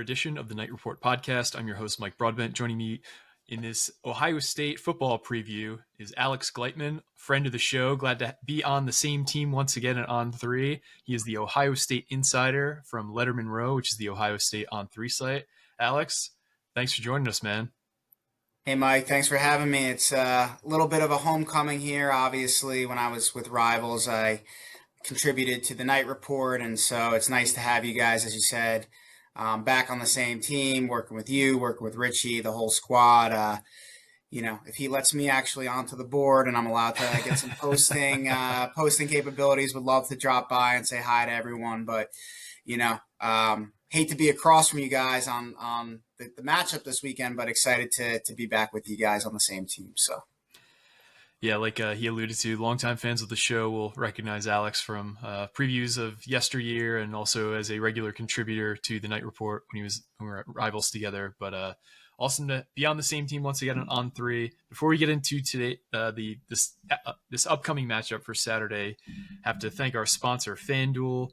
edition of the Night Report podcast. I'm your host, Mike Broadbent. Joining me in this Ohio State football preview is Alex Gleitman, friend of the show. Glad to be on the same team once again at On 3. He is the Ohio State insider from Lettermen Row, which is the Ohio State On 3 site. Alex, thanks for joining us, man. Hey, Mike, thanks for having me. It's a little bit of a homecoming here. Obviously, when I was with Rivals, I contributed to the Night Report, and so it's nice to have you guys, as you said, back on the same team, working with you, working with Richie, the whole squad. If he lets me actually onto the board and I'm allowed to get some posting capabilities, would love to drop by and say hi to everyone. But hate to be across from you guys on the matchup this weekend, but excited to be back with you guys on the same team. So. Yeah, like he alluded to, longtime fans of the show will recognize Alex from previews of yesteryear and also as a regular contributor to the Night Report when we were at Rivals together. But awesome to be on the same team once again on 3. Before we get into today, this upcoming matchup for Saturday, have to thank our sponsor, FanDuel.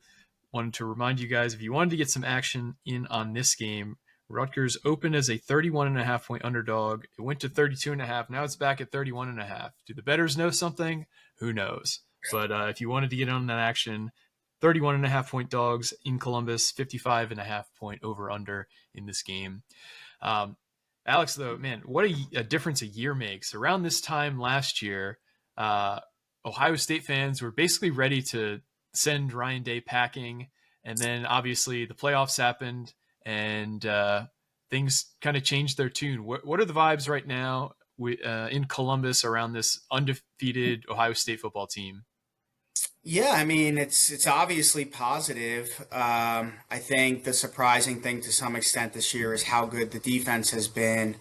Wanted to remind you guys, if you wanted to get some action in on this game, Rutgers opened as a 31.5 point underdog. It went to 32.5. Now it's back at 31.5. Do the bettors know something? Who knows? But if you wanted to get on that action, 31.5 point dogs in Columbus, 55.5 point over under in this game. Alex, though, man, what a difference a year makes. Around this time last year, Ohio State fans were basically ready to send Ryan Day packing. And then obviously the playoffs happened. And things kind of changed their tune. What are the vibes right now in Columbus around this undefeated Ohio State football team? Yeah, I mean, it's obviously positive. I think the surprising thing to some extent this year is how good the defense has been.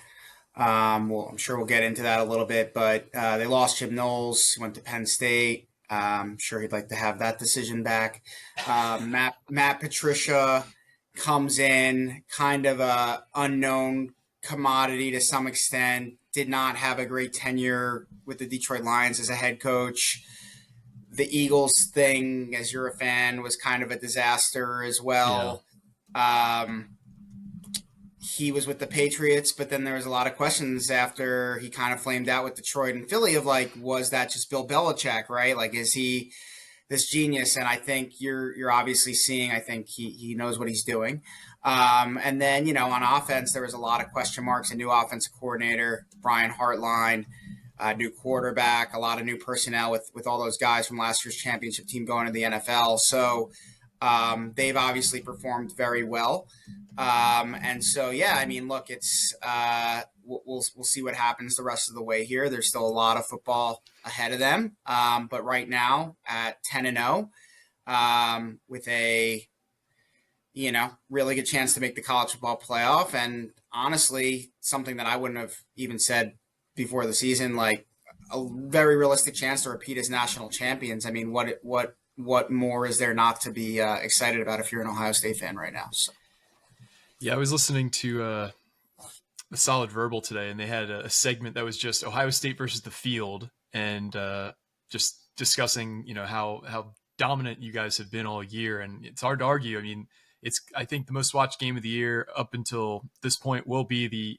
I'm sure we'll get into that a little bit, but they lost Jim Knowles, went to Penn State. I'm sure he'd like to have that decision back. Matt Patricia comes in kind of a unknown commodity to some extent, did not have a great tenure with the Detroit Lions as a head coach. The Eagles thing, as you're a fan, was kind of a disaster as well. Yeah. He was with the Patriots, but then there was a lot of questions after he kind of flamed out with Detroit and Philly of like, was that just Bill Belichick, right? Like, is he this genius? And I think you're obviously seeing, I think he knows what he's doing. And then, on offense, there was a lot of question marks, a new offensive coordinator, Brian Hartline, new quarterback, a lot of new personnel with all those guys from last year's championship team going to the NFL. So they've obviously performed very well. And so, yeah, I mean, look, it's we'll see what happens the rest of the way here. There's still a lot of football ahead of them. But right now at 10-0, with a, really good chance to make the college football playoff. And honestly, something that I wouldn't have even said before the season, like a very realistic chance to repeat as national champions. I mean, what more is there not to be excited about if you're an Ohio State fan right now? So. Yeah, I was listening to the Solid Verbal today, and they had a segment that was just Ohio State versus the field, and just discussing, how dominant you guys have been all year. And it's hard to argue. I mean, I think the most watched game of the year up until this point will be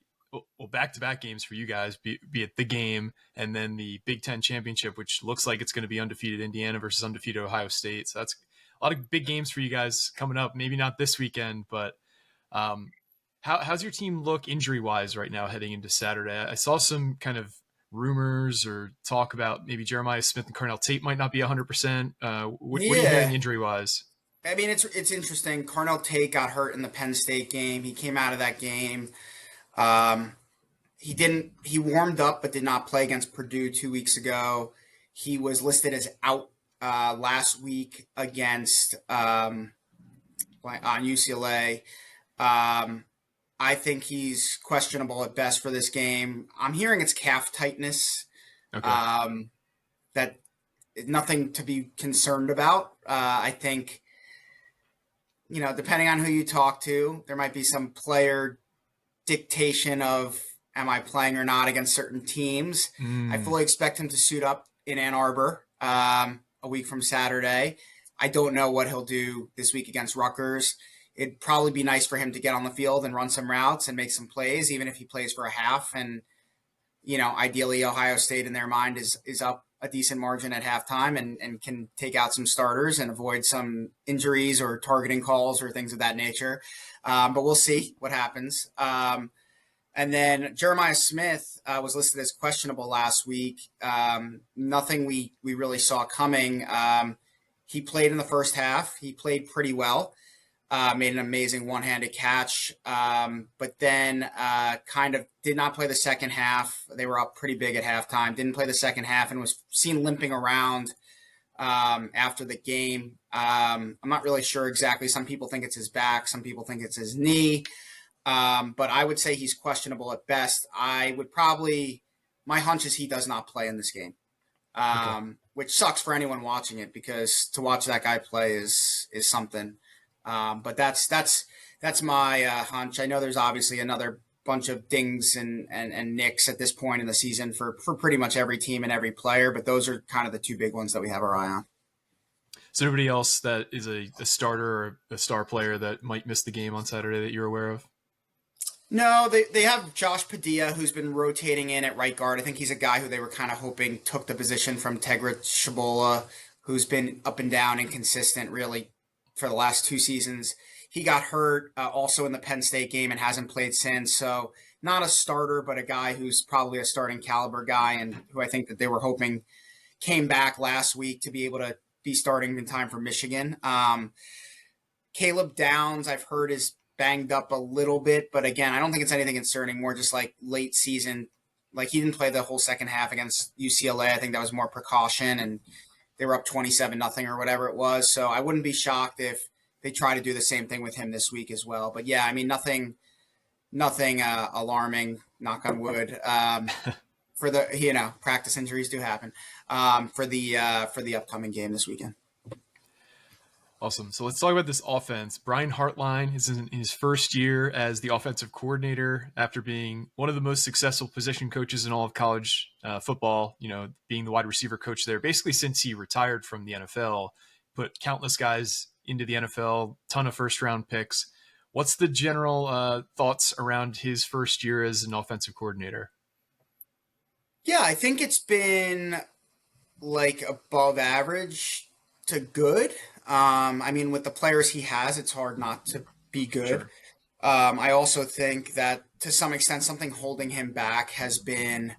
back-to-back games for you guys, be it the game and then the Big Ten championship, which looks like it's going to be undefeated Indiana versus undefeated Ohio State. So that's a lot of big games for you guys coming up. Maybe not this weekend, but how's your team look injury-wise right now heading into Saturday? I saw some kind of rumors or talk about maybe Jeremiah Smith and Carnell Tate might not be 100%. What are you hearing injury-wise? I mean, it's interesting. Carnell Tate got hurt in the Penn State game. He came out of that game. He warmed up but did not play against Purdue 2 weeks ago. He was listed as out last week against on UCLA. I think he's questionable at best for this game. I'm hearing it's calf tightness. Okay. That nothing to be concerned about. I think, depending on who you talk to, there might be some player dictation of, am I playing or not against certain teams? I fully expect him to suit up in Ann Arbor a week from Saturday. I don't know what he'll do this week against Rutgers. it'd probably be nice for him to get on the field and run some routes and make some plays, even if he plays for a half. And ideally Ohio State in their mind is up a decent margin at halftime and can take out some starters and avoid some injuries or targeting calls or things of that nature. But we'll see what happens. And then Jeremiah Smith was listed as questionable last week. Nothing we really saw coming. He played in the first half. He played pretty well. Made an amazing one-handed catch, but then kind of did not play the second half. They were up pretty big at halftime. Didn't play the second half and was seen limping around after the game. I'm not really sure exactly. Some people think it's his back. Some people think it's his knee. But I would say he's questionable at best. My hunch is he does not play in this game, which sucks for anyone watching it because to watch that guy play is something. But that's my hunch. I know there's obviously another bunch of dings and nicks at this point in the season for pretty much every team and every player, but those are kind of the two big ones that we have our eye on. So nobody else that is a starter or a star player that might miss the game on Saturday that you're aware of? No, they have Josh Padilla, who's been rotating in at right guard. I think he's a guy who they were kind of hoping took the position from Tegra Chabola, who's been up and down, inconsistent really for the last two seasons. He got hurt also in the Penn State game and hasn't played since. So not a starter, but a guy who's probably a starting caliber guy and who I think that they were hoping came back last week to be able to be starting in time for Michigan. Caleb Downs, I've heard, is banged up a little bit, but again, I don't think it's anything concerning, more just like late season. Like he didn't play the whole second half against UCLA. I think that was more precaution and they were up 27-0 or whatever it was. So I wouldn't be shocked if they try to do the same thing with him this week as well. But yeah, I mean, nothing alarming, knock on wood. For the, practice injuries do happen for the upcoming game this weekend. Awesome. So let's talk about this offense. Brian Hartline is in his first year as the offensive coordinator after being one of the most successful position coaches in all of college football, being the wide receiver coach there, basically since he retired from the NFL, put countless guys into the NFL, ton of first round picks. What's the general thoughts around his first year as an offensive coordinator? Yeah, I think it's been like above average to good. I mean, with the players he has, it's hard not to be good. Sure. I also think that to some extent, something holding him back has been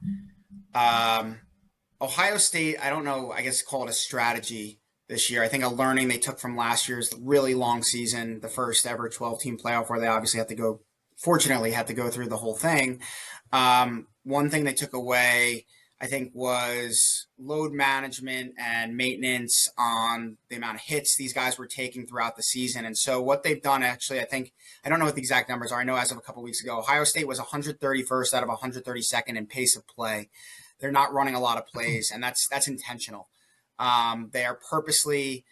um, Ohio State. I don't know, I guess call it a strategy this year. I think a learning they took from last year's really long season, the first ever 12-team playoff where they obviously fortunately had to go through the whole thing. One thing they took away, I think, was load management and maintenance on the amount of hits these guys were taking throughout the season. And so what they've done, actually, I don't know what the exact numbers are. I know as of a couple of weeks ago, Ohio State was 131st out of 132nd in pace of play. They're not running a lot of plays, and that's intentional. They are purposely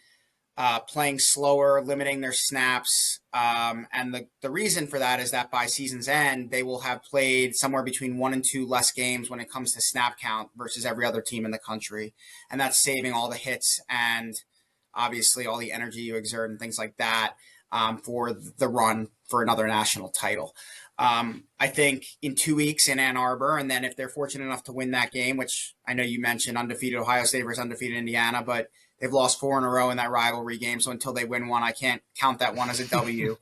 playing slower, limiting their snaps. And the reason for that is that by season's end, they will have played somewhere between 1 and 2 less games when it comes to snap count versus every other team in the country. And that's saving all the hits and obviously all the energy you exert and things like that for the run for another national title. I think in 2 weeks in Ann Arbor, and then if they're fortunate enough to win that game, which I know you mentioned undefeated Ohio State versus undefeated Indiana, but they've lost 4 in a row in that rivalry game. So until they win one, I can't count that one as a W,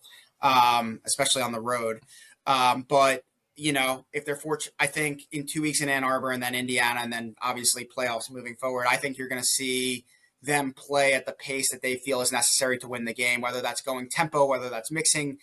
especially on the road. But, if they're fortunate, I think in 2 weeks in Ann Arbor and then Indiana and then obviously playoffs moving forward, I think you're going to see them play at the pace that they feel is necessary to win the game, whether that's going tempo, whether that's mixing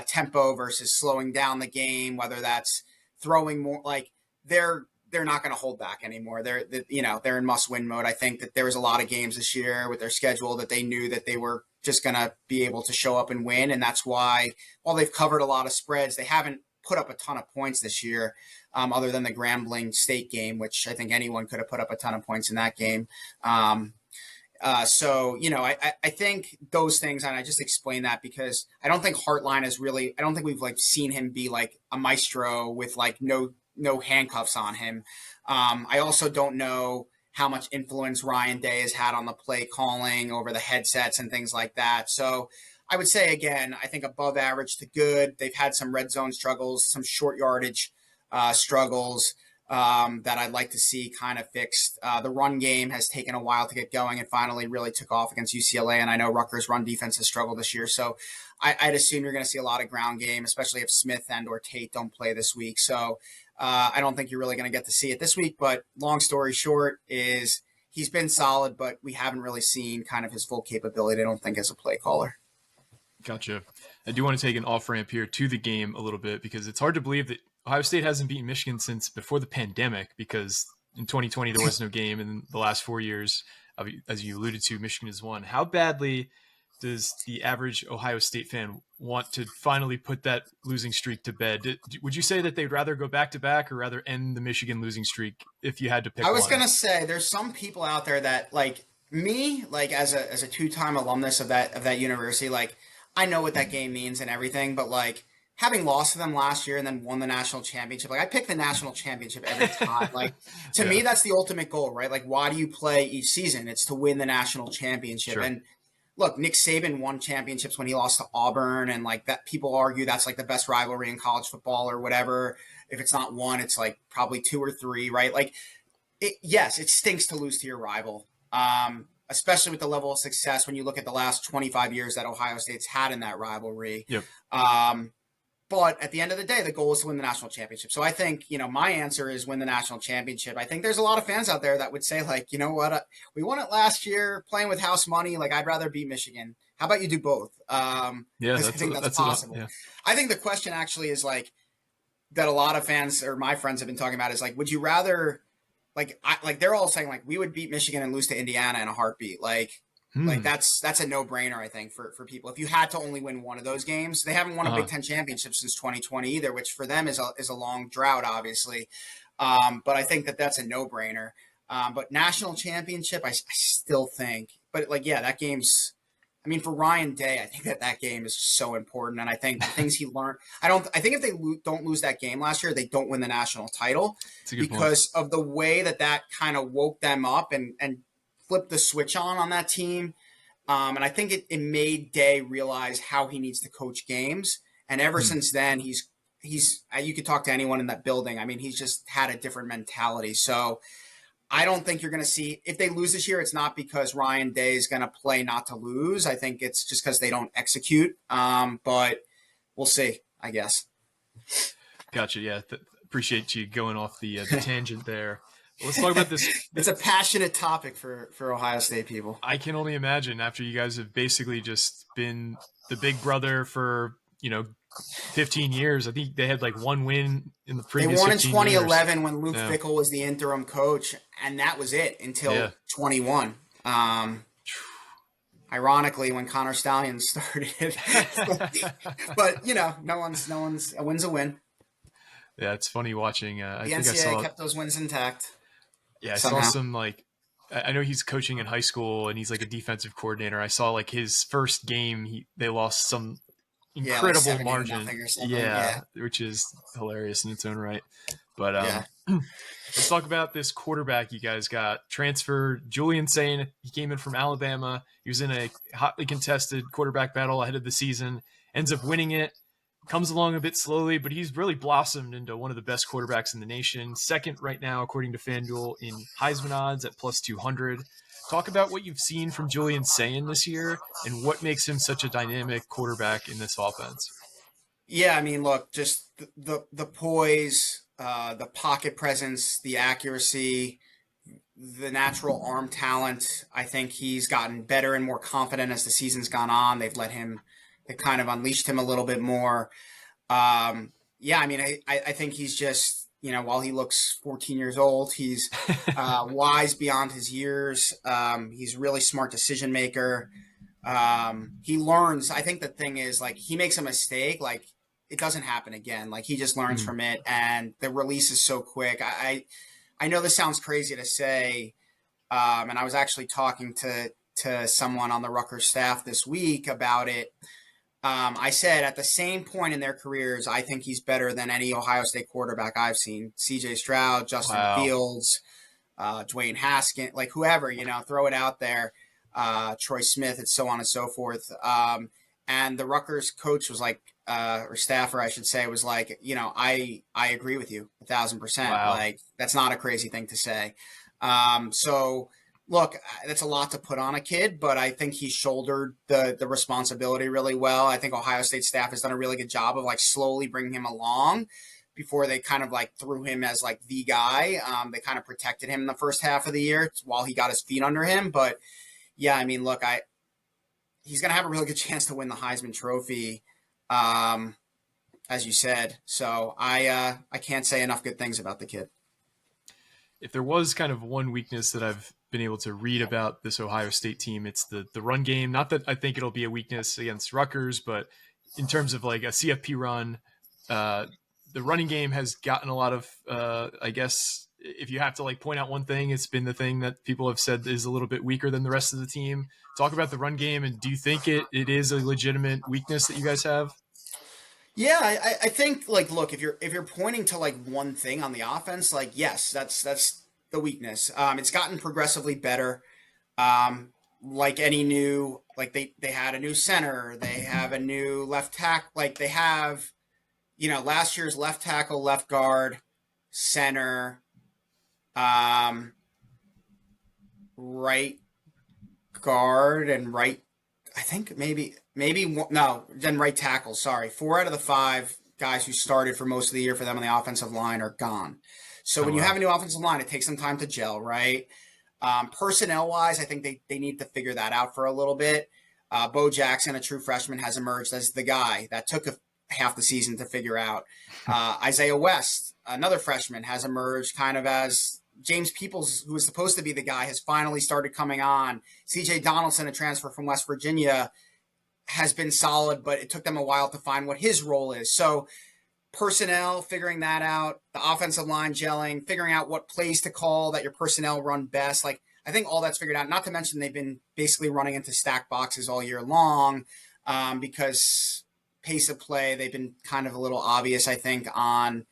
tempo versus slowing down the game, whether that's throwing more. Like they're not going to hold back anymore. They're in must-win mode. I think that there was a lot of games this year with their schedule that they knew that they were just going to be able to show up and win, and that's why while they've covered a lot of spreads, they haven't put up a ton of points this year, other than the Grambling State game, which I think anyone could have put up a ton of points in that game. I think those things, and I just explained that because I don't think Hartline is really, I don't think we've seen him be like a maestro with no handcuffs on him. I also don't know how much influence Ryan Day has had on the play calling over the headsets and things like that. So I would say, again, I think above average to good. They've had some red zone struggles, some short yardage struggles that I'd like to see kind of fixed. The run game has taken a while to get going and finally really took off against UCLA. And I know Rutgers' run defense has struggled this year. So I'd assume you're going to see a lot of ground game, especially if Smith and or Tate don't play this week. So I don't think you're really going to get to see it this week. But long story short is he's been solid, but we haven't really seen kind of his full capability, I don't think, as a play caller. Gotcha. I do want to take an off ramp here to the game a little bit because it's hard to believe that Ohio State hasn't beaten Michigan since before the pandemic, because in 2020 there was no game, and in the last 4 years, as you alluded to, Michigan has won. How badly does the average Ohio State fan want to finally put that losing streak to bed? Would you say that they'd rather go back to back or rather end the Michigan losing streak if you had to pick I was one? gonna say there's some people out there that like me, like as a two-time alumnus of that university, like I know what that game means and everything, but like having lost to them last year and then won the national championship, like I pick the national championship every time. Like to Yeah, me, that's the ultimate goal, right? Like why do you play each season? It's to win the national championship. sure. And look, Nick Saban won championships when he lost to Auburn, and like that people argue that's like the best rivalry in college football or whatever. If it's not one, it's like probably two or three, right? Like yes, it stinks to lose to your rival, especially with the level of success when you look at the last 25 years that Ohio State's had in that rivalry. Yep. Um, but at the end of the day, the goal is to win the national championship. So I think, my answer is win the national championship. I think there's a lot of fans out there that would say, like, you know what, we won it last year playing with house money. Like, I'd rather beat Michigan. How about you do both? Yeah, Because I think that's possible. yeah. I think the question actually is like that a lot of fans or my friends have been talking about is like, would you rather like they're all saying like we would beat Michigan and lose to Indiana in a heartbeat. Like that's a no brainer, I think, for people. If you had to only win one of those games, they haven't won a Big Ten championship since 2020 either, which for them is a long drought, obviously. But I think that's a no brainer. But national championship, I still think. But like, yeah, that game's. I mean, for Ryan Day, I think that game is so important, and I think the things he learned. I think if they don't lose that game last year, they don't win the national title That's a good point. because of the way that kind of woke them up and flipped the switch on that team. And I think it made Day realize how he needs to coach games. And ever since then, he's you could talk to anyone in that building. I mean, he's just had a different mentality. So I don't think you're going to see, if they lose this year, it's not because Ryan Day is going to play not to lose. I think it's just because they don't execute. But we'll see, I guess. Gotcha. Yeah, appreciate you going off the tangent there. Let's talk about this. It's a passionate topic for Ohio State people. I can only imagine after you guys have basically just been the big brother for 15 years. I think they had like one win in the They previous won in 15 years. 2011 when Luke Yeah. Fickell was the interim coach, and that was it until 21. Ironically, when Connor Stallion started, but no one's a win's a win. Yeah, it's funny watching. The I think I NCAA saw. kept those wins intact. Yeah, I somehow. saw some like. I know he's coaching in high school and he's like a defensive coordinator. I saw like his first game. They lost some Yeah, like incredible 70 to margin. nothing or something. Yeah, which is hilarious in its own right. But Yeah. let's talk about this quarterback you guys got. Transfer Julian Sayin. He came in from Alabama. He was in a hotly contested quarterback battle ahead of the season. Ends up winning it. Comes along a bit slowly, but he's really blossomed into one of the best quarterbacks in the nation. Second right now, according to FanDuel, in Heisman odds at plus 200. Talk about what you've seen from Julian Sayin this year and what makes him such a dynamic quarterback in this offense. Yeah, I mean, look, just the poise, the pocket presence, the accuracy, the natural arm talent. I think he's gotten better and more confident as the season's gone on. They kind of unleashed him a little bit more. Yeah, I mean, I think he's just, while he looks 14 years old, he's wise beyond his years. He's a really smart decision maker. He learns. I think the thing is, like, he makes a mistake, like, it doesn't happen again. Like, he just learns from it, and the release is so quick. I know this sounds crazy to say, and I was actually talking to someone on the Rutgers staff this week about it. I said at the same point in their careers, I think he's better than any Ohio State quarterback I've seen. C.J. Stroud, Justin Fields, Dwayne Haskins, like whoever, throw it out there. Troy Smith, and so on and so forth. And the Rutgers coach was like, or staffer, I should say, was like, I agree with you 1,000%. Wow. Like, that's not a crazy thing to say. So look, that's a lot to put on a kid, but I think he shouldered the responsibility really well. I think Ohio State staff has done a really good job of like slowly bringing him along before they kind of like threw him as like the guy. They kind of protected him in the first half of the year while he got his feet under him. But yeah, I mean, look, I he's going to have a really good chance to win the Heisman Trophy, um, as you said. So I can't say enough good things about the kid. If there was kind of one weakness that I've been able to read about this Ohio State team, it's the run game. Not that I think it'll be a weakness against Rutgers, but in terms of like a CFP run, uh, the running game has gotten a lot of, I guess, if you have to like point out one thing, it's been the thing that people have said is a little bit weaker than the rest of the team. Talk about the run game, and do you think it is a legitimate weakness that you guys have? Yeah, I think like look, if you're pointing to like one thing on the offense, like yes, that's the weakness. It's gotten progressively better. Like any new, like they had a new center, they have a new left tackle, like they have last year's left tackle, left guard, center, um, right guard, and right. I think maybe no, then right tackle. Sorry, 4 out of the 5 guys who started for most of the year for them on the offensive line are gone. So Oh when you have wow. a new offensive line, it takes some time to gel, right? Personnel wise, I think they need to figure that out for a little bit. Bo Jackson, a true freshman, has emerged as the guy that took half the season to figure out. Isaiah West, another freshman, has emerged kind of as James Peoples, who was supposed to be the guy, has finally started coming on. CJ Donaldson, a transfer from West Virginia, has been solid, but it took them a while to find what his role is. So personnel, figuring that out, the offensive line gelling, figuring out what plays to call that your personnel run best. Like I think all that's figured out. Not to mention they've been basically running into stack boxes all year long because pace of play they've been kind of a little obvious. I think on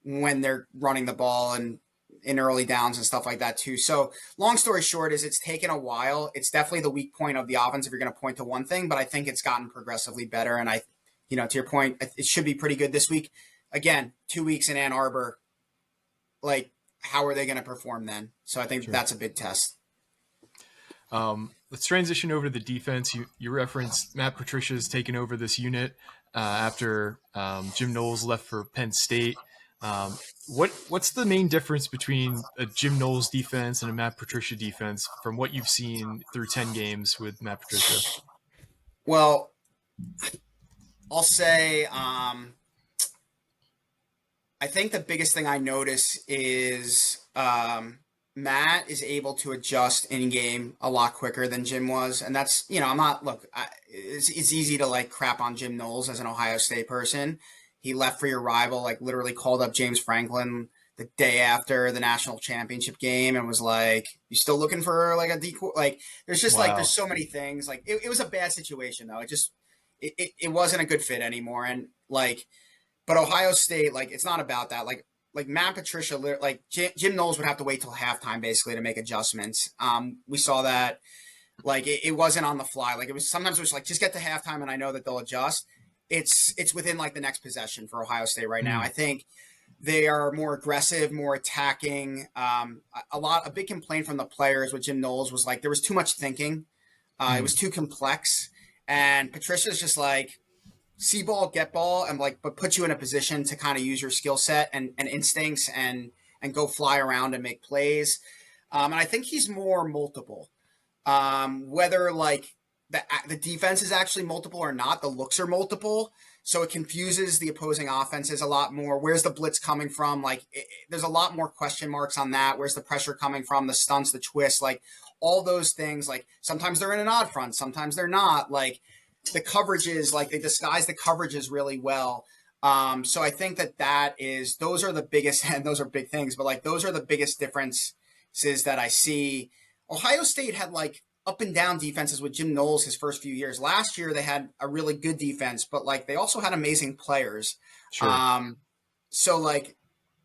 when they're running the ball and in early downs and stuff like that too. So long story short is it's taken a while. It's definitely the weak point of the offense if you're going to point to one thing, but I think it's gotten progressively better. And to your point, it should be pretty good this week. Again, 2 weeks in Ann Arbor, like how are they going to perform then? So I think Sure. that's a big test. Let's transition over to the defense. You referenced Matt Patricia's taken over this unit after Jim Knowles left for Penn State. What's the main difference between a Jim Knowles defense and a Matt Patricia defense from what you've seen through 10 games with Matt Patricia? Well, I'll say I think the biggest thing I notice is Matt is able to adjust in game a lot quicker than Jim was, and that's I'm not look. It's easy to like crap on Jim Knowles as an Ohio State person. He left for your rival, like literally called up James Franklin the day after the national championship game and was like, "You still looking for like a decoy?" Like, there's just like there's Wow. so many things. Like, it was a bad situation though. It wasn't a good fit anymore, and like but Ohio State, like, it's not about that. Like Matt Patricia, like Jim Knowles would have to wait till halftime basically to make adjustments. We saw that. Like it wasn't on the fly. Like it was like just get to halftime and I know that they'll adjust. It's within like the next possession for Ohio State right now. Mm, I think they are more aggressive, more attacking. A big complaint from the players with Jim Knowles was like there was too much thinking. It was mm. too complex, and Patricia's just like see ball, get ball, and like, but put you in a position to kind of use your skill set and instincts and go fly around and make plays. And I think he's more multiple. Whether like the defense is actually multiple or not, the looks are multiple. So it confuses the opposing offenses a lot more. Where's the blitz coming from? Like, there's a lot more question marks on that. Where's the pressure coming from? The stunts, the twists, like all those things. Like sometimes they're in an odd front, sometimes they're not. Like the coverages, like they disguise the coverages really well. So I think those are the biggest, and those are big things, but like those are the biggest differences that I see. Ohio State had like up and down defenses with Jim Knowles his first few years. Last year they had a really good defense, but like they also had amazing players. Sure. Um, so like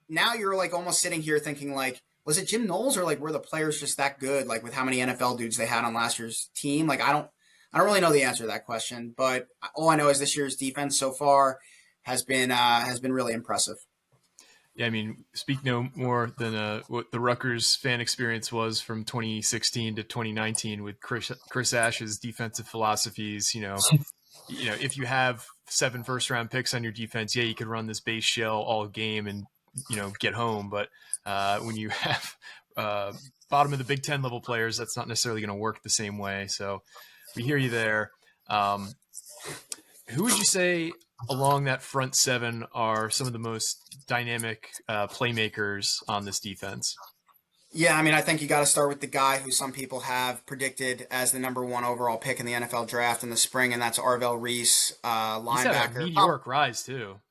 now you're like almost sitting here thinking like, was it Jim Knowles or like were the players just that good? Like with how many NFL dudes they had on last year's team? Like I don't really know the answer to that question, but all I know is this year's defense so far has been really impressive. Yeah, I mean, speak no more than what the Rutgers fan experience was from 2016 to 2019 with Chris Ash's defensive philosophies. If you have 7 first-round picks on your defense, yeah, you could run this base shell all game and get home. But when you have bottom of the Big Ten level players, that's not necessarily going to work the same way. So we hear you there. Um, who would you say along that front seven are some of the most dynamic playmakers on this defense? Yeah, I mean, I think you got to start with the guy who some people have predicted as the number one overall pick in the NFL draft in the spring, and that's Arvell Reese, He's had a linebacker. meteoric rise too.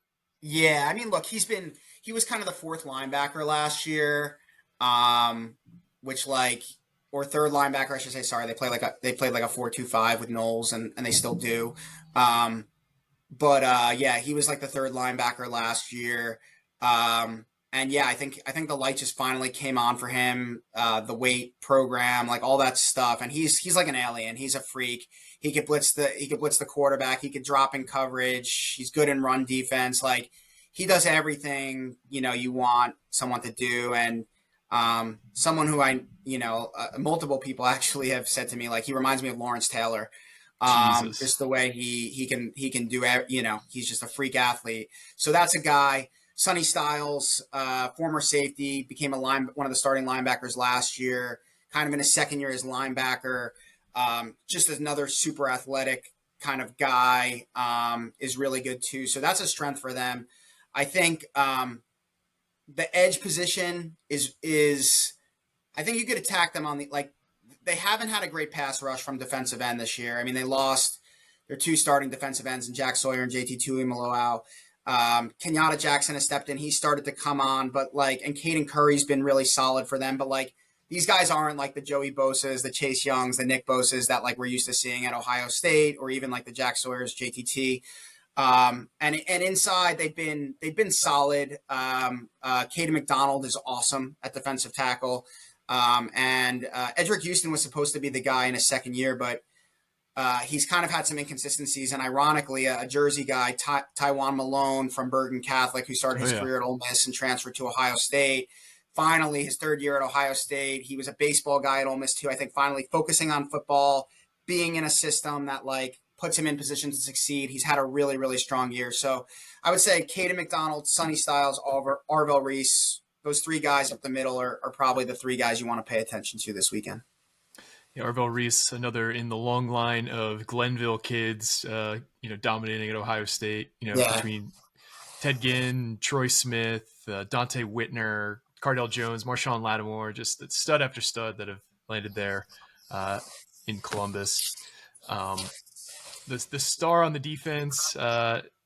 Yeah, I mean, look, he was kind of the fourth linebacker last year, um, which like or third linebacker, I should say. Sorry, they played like a 4-2-5 with Knowles, and they still do. Um, but yeah, he was like the third linebacker last year. And yeah, I think the light just finally came on for him. The weight program, like all that stuff, and he's like an alien. He's a freak. He could blitz the quarterback. He could drop in coverage. He's good in run defense. Like he does everything you want someone to do. And someone who multiple people actually have said to me, like, he reminds me of Lawrence Taylor. Jesus. Just the way he can do, he's just a freak athlete. So that's a guy. Sonny Styles, former safety, became one of the starting linebackers last year. Kind of in his second year as linebacker. Just another super athletic kind of guy, is really good too. So that's a strength for them. I think the edge position is I think you could attack them on the like. They haven't had a great pass rush from defensive end this year. I mean, they lost their 2 starting defensive ends in Jack Sawyer and JT Tuimoloau. Kenyatta Jackson has stepped in. He started to come on, but and Caden Curry's been really solid for them. But these guys aren't like the Joey Bosa's, the Chase Youngs, the Nick Bosa's that we're used to seeing at Ohio State, or even like the Jack Sawyer's, JTT. And inside they've been solid. Caden McDonald is awesome at defensive tackle. And Edric Houston was supposed to be the guy in his second year, but he's kind of had some inconsistencies. And ironically, a Jersey guy, Taiwan Malone from Bergen Catholic, who started Oh his yeah. career at Ole Miss and transferred to Ohio State. Finally, his third year at Ohio State, he was a baseball guy at Ole Miss too. I think finally focusing on football, being in a system that puts him in position to succeed. He's had a really, really strong year. So I would say Caden McDonald, Sonny Styles, Arvell Reese, those 3 guys up the middle are probably the 3 guys you want to pay attention to this weekend. Yeah, Arvell Reese, another in the long line of Glenville kids, dominating at Ohio State. Yeah. Between Ted Ginn, Troy Smith, Dante Whitner, Cardell Jones, Marshawn Lattimore, just stud after stud that have landed there in Columbus. Um, the star on the defense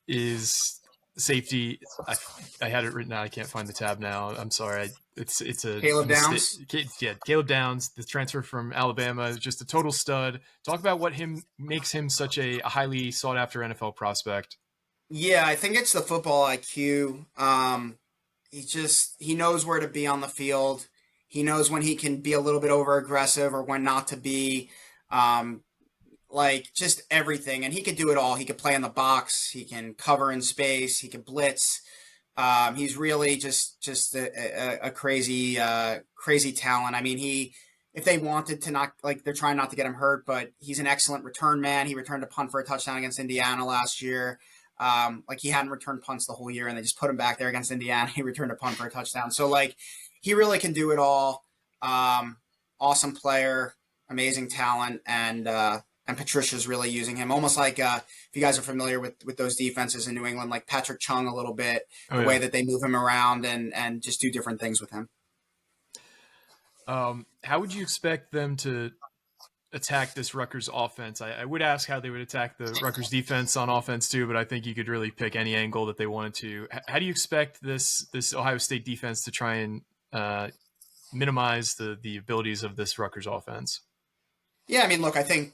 is safety. I had it written out. I can't find the tab now. I'm sorry. It's a Caleb mistake. Downs. Yeah, Caleb Downs, the transfer from Alabama, is just a total stud. Talk about what makes him such a highly sought after NFL prospect. Yeah, I think it's the football IQ. He knows where to be on the field. He knows when he can be a little bit over aggressive or when not to be. Um, just everything, and he could do it all. He could play in the box. He can cover in space. He can blitz. He's really just a crazy crazy talent. I mean, if they wanted to not they're trying not to get him hurt, but he's an excellent return man. He returned a punt for a touchdown against Indiana last year. He hadn't returned punts the whole year, and they just put him back there against Indiana. He returned a punt for a touchdown. So he really can do it all. Awesome player, amazing talent, and Patricia's really using him almost like if you guys are familiar with those defenses in New England, like Patrick Chung a little bit, Oh the way yeah. that they move him around and just do different things with him. How would you expect them to attack this Rutgers offense? I would ask how they would attack the Rutgers defense on offense too, but I think you could really pick any angle that they wanted to. How do you expect this Ohio State defense to try and minimize the abilities of this Rutgers offense? Yeah, I mean, look, I think,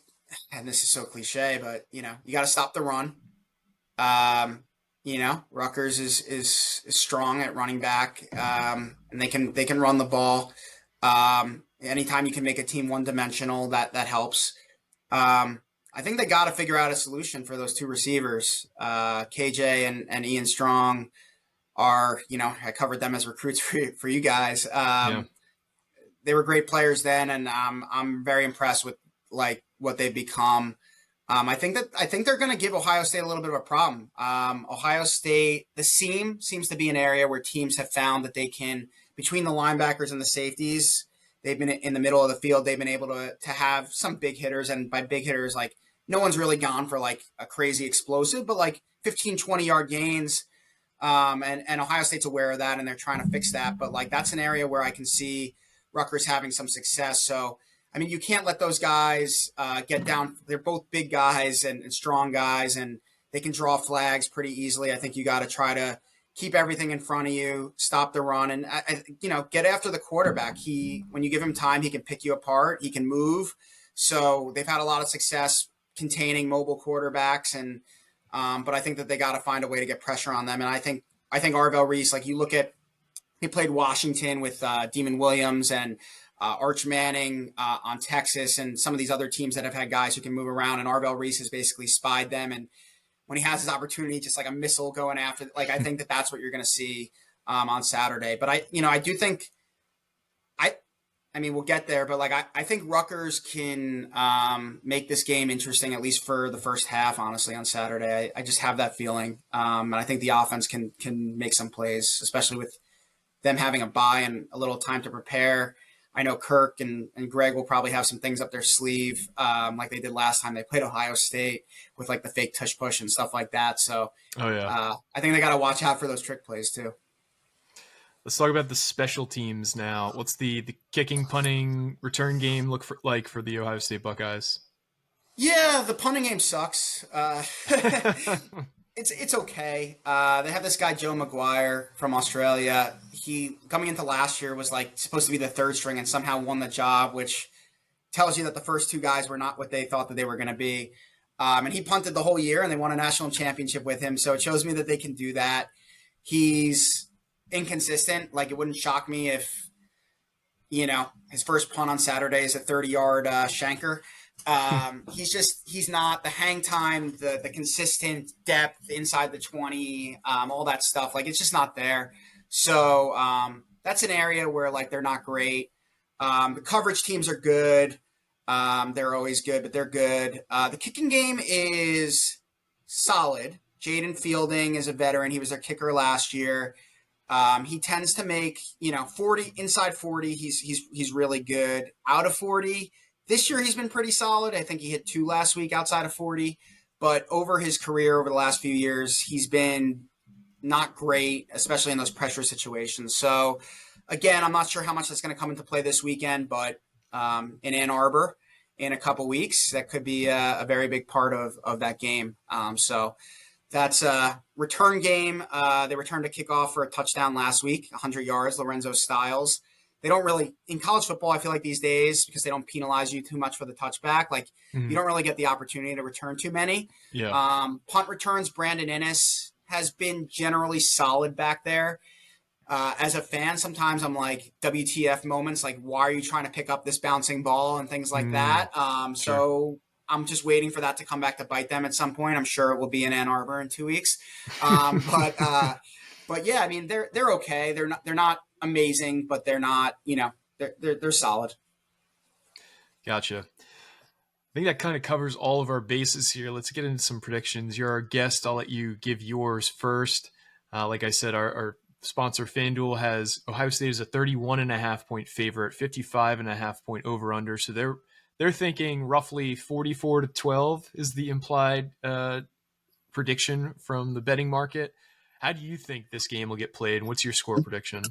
and this is so cliche, but you got to stop the run. Um, Rutgers is strong at running back, and they can run the ball. Anytime you can make a team one dimensional, that helps. I think they got to figure out a solution for those two receivers. KJ and Ian Strong are, I covered them as recruits for you guys. Yeah. They were great players then, and I'm very impressed with like what they've become. I think they're going to give Ohio State a little bit of a problem. Ohio State, the seam seems to be an area where teams have found that they can, between the linebackers and the safeties, they've been in the middle of the field. They've been able to have some big hitters, and by big hitters, like no one's really gone for like a crazy explosive, but like 15, 20-yard gains. And Ohio State's aware of that, and they're trying to fix that. But like that's an area where I can see Rutgers having some success. So I mean, you can't let those guys get down. They're both big guys and strong guys, and they can draw flags pretty easily. I think you got to try to keep everything in front of you, stop the run, and get after the quarterback. When you give him time, he can pick you apart. He can move. So they've had a lot of success containing mobile quarterbacks, and but I think that they got to find a way to get pressure on them. And I think Arvell Reese, like you look at, he played Washington with Demon Williams and Arch Manning on Texas, and some of these other teams that have had guys who can move around. And Arvell Reese has basically spied them. And when he has his opportunity, just like a missile going after, like I think that that's what you're going to see on Saturday. But I do think I. I mean, we'll get there, but like I think Rutgers can make this game interesting, at least for the first half. Honestly, on Saturday, I just have that feeling, and I think the offense can make some plays, especially with them having a bye and a little time to prepare. I know Kirk and Greg will probably have some things up their sleeve, like they did last time they played Ohio State with like the fake tush push and stuff like that. So Oh yeah. I think they got to watch out for those trick plays too. Let's talk about the special teams now. What's the kicking, punting, return game like for the Ohio State Buckeyes? Yeah, the punting game sucks. It's okay. They have this guy Joe McGuire from Australia. He coming into last year was like supposed to be the third string and somehow won the job, which tells you that the first two guys were not what they thought that they were going to be. And he punted the whole year, and they won a national championship with him. So it shows me that they can do that. He's inconsistent. Like it wouldn't shock me if his first punt on Saturday is a 30-yard shanker. He's not the hang time, the consistent depth inside the 20, all that stuff. Like it's just not there. So that's an area where like they're not great. The coverage teams are good. They're always good, but they're good. The kicking game is solid. Jaden Fielding is a veteran. He was their kicker last year. He tends to make 40 inside 40. He's really good. Out of 40, this year he's been pretty solid. I think he hit 2 last week outside of 40. But over his career, over the last few years, he's been not great, especially in those pressure situations. So again, I'm not sure how much that's going to come into play this weekend, but in Ann Arbor in a couple weeks, that could be a very big part of that game. So that's a return game. They returned a kickoff for a touchdown last week, 100 yards, Lorenzo Styles. They don't really, in college football, I feel like these days, because they don't penalize you too much for the touchback, like you don't really get the opportunity to return too many. Yeah. Punt returns, Brandon Innes has been generally solid back there. As a fan, sometimes I'm like, WTF moments, like, why are you trying to pick up this bouncing ball and things like that? Sure. So I'm just waiting for that to come back to bite them at some point. I'm sure it will be in Ann Arbor in 2 weeks. But yeah, I mean, they're okay. They're not amazing, but they're not, they're solid. Gotcha. I think that kind of covers all of our bases here. Let's get into some predictions. You're our guest. I'll let you give yours first. Like I said, our sponsor FanDuel has Ohio State as a 31.5-point favorite, 55.5-point over under. So they're thinking roughly 44-12 is the implied prediction from the betting market. How do you think this game will get played, and what's your score prediction?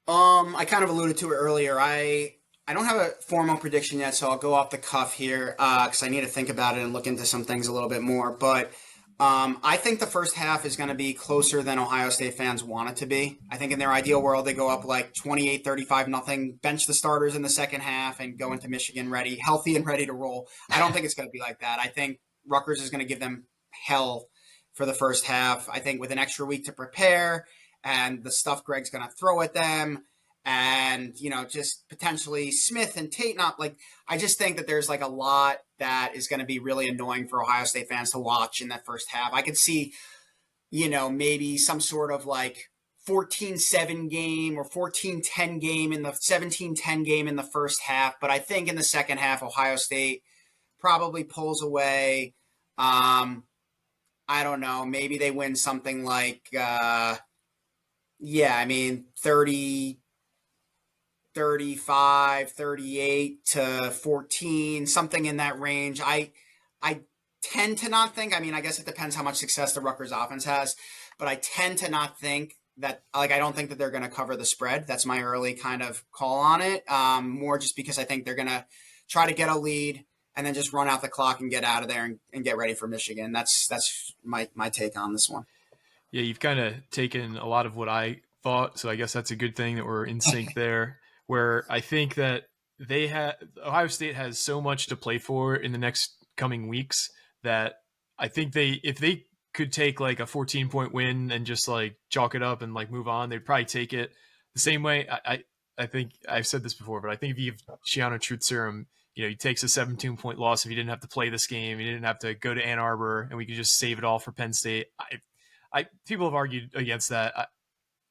I kind of alluded to it earlier. I don't have a formal prediction yet, so I'll go off the cuff here because I need to think about it and look into some things a little bit more. But I think the first half is going to be closer than Ohio State fans want it to be. I think in their ideal world, they go up like 28-35 nothing, bench the starters in the second half, and go into Michigan ready, healthy and ready to roll. I don't think it's going to be like that. I think Rutgers is going to give them hell for the first half. I think with an extra week to prepare and the stuff Greg's going to throw at them and just potentially Smith and Tate. Not like I just think that there's like a lot that is going to be really annoying for Ohio State fans to watch in that first half. I could see maybe some sort of like 14-7 game or 14-10 game in the 17-10 game in the first half. But I think in the second half, Ohio State probably pulls away. I don't know. Maybe they win something like, yeah, I mean, 35, 38-14, something in that range. I tend to not think, I mean, I guess it depends how much success the Rutgers offense has, but I tend to not think that, like, I don't think that they're going to cover the spread. That's my early kind of call on it. More just because I think they're going to try to get a lead and then just run out the clock and get out of there and get ready for Michigan. That's my take on this one. Yeah, you've kind of taken a lot of what I thought, so I guess that's a good thing that we're in sync there. Where I think that Ohio State has so much to play for in the next coming weeks that I think if they could take like a 14-point win and just like chalk it up and like move on, they'd probably take it the same way. I think I've said this before, but I think if you give Shiano truth serum, he takes a 17-point loss if he didn't have to play this game, he didn't have to go to Ann Arbor, and we could just save it all for Penn State. People have argued against that.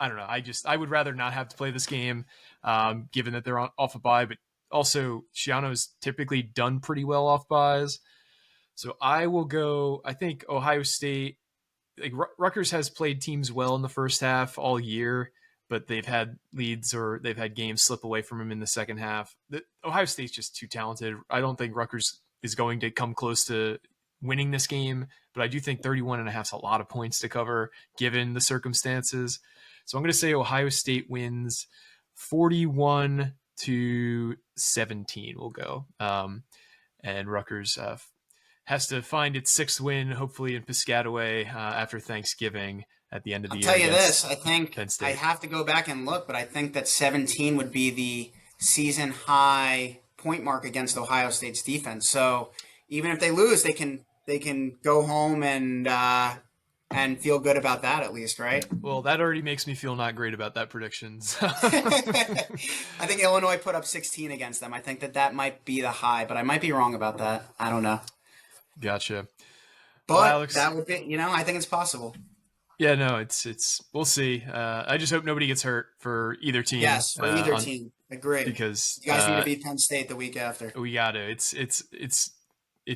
I don't know. I would rather not have to play this game, given that they're off a bye. But also, Shiano's typically done pretty well off byes. So I will go. I think Ohio State, like Rutgers, has played teams well in the first half all year, but they've had leads or they've had games slip away from them in the second half. Ohio State's just too talented. I don't think Rutgers is going to come close to winning this game, but I do think 31.5 is a lot of points to cover given the circumstances. So I'm going to say Ohio State wins 41-17. We'll go. And Rutgers has to find its sixth win, hopefully in Piscataway after Thanksgiving at the end of the I'll year tell you against this, I think Penn I State. have to go back and look, but I think that 17 would be the season high point mark against Ohio State's defense. So even if they lose, they can go home and feel good about that at least, right? Well, that already makes me feel not great about that prediction. I think Illinois put up 16 against them. I think that might be the high, but I might be wrong about that. I don't know. Gotcha. Well, But Alex, that would be, I think it's possible. yeah, no, it's we'll see. I just hope nobody gets hurt for either team, Yes, for either team. Agree. because You guys need to beat Penn State the week after. we got to. It's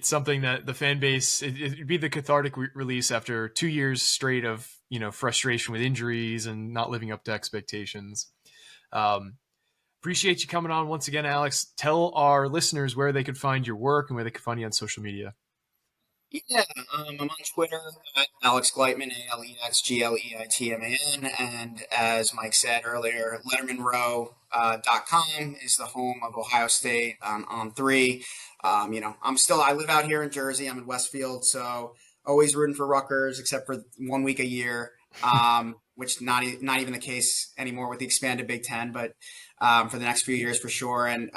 something that the fan base, it'd be the cathartic release after 2 years straight of frustration with injuries and not living up to expectations. Appreciate you coming on once again, Alex. Tell our listeners where they could find your work and where they could find you on social media. Yeah, I'm on Twitter at Alex Gleitman, AlexGleitman, and as Mike said earlier, LettermenRow.com is the home of Ohio State on three. I live out here in Jersey. I'm in Westfield, so always rooting for Rutgers, except for 1 week a year, which not even the case anymore with the expanded Big Ten, but for the next few years for sure. And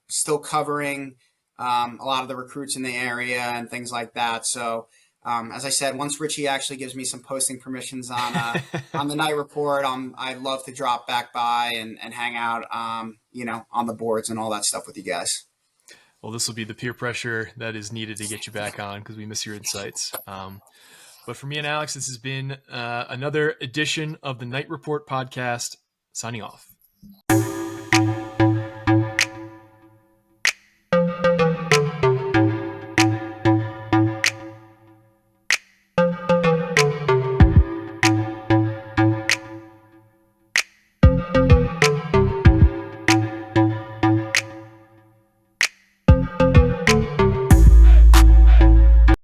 still covering a lot of the recruits in the area and things like that. So, as I said, once Richie actually gives me some posting permissions on the night report, I'd love to drop back by and hang out, on the boards and all that stuff with you guys. Well, this will be the peer pressure that is needed to get you back on because we miss your insights. But for me and Alex, this has been another edition of the Night Report podcast. Signing off.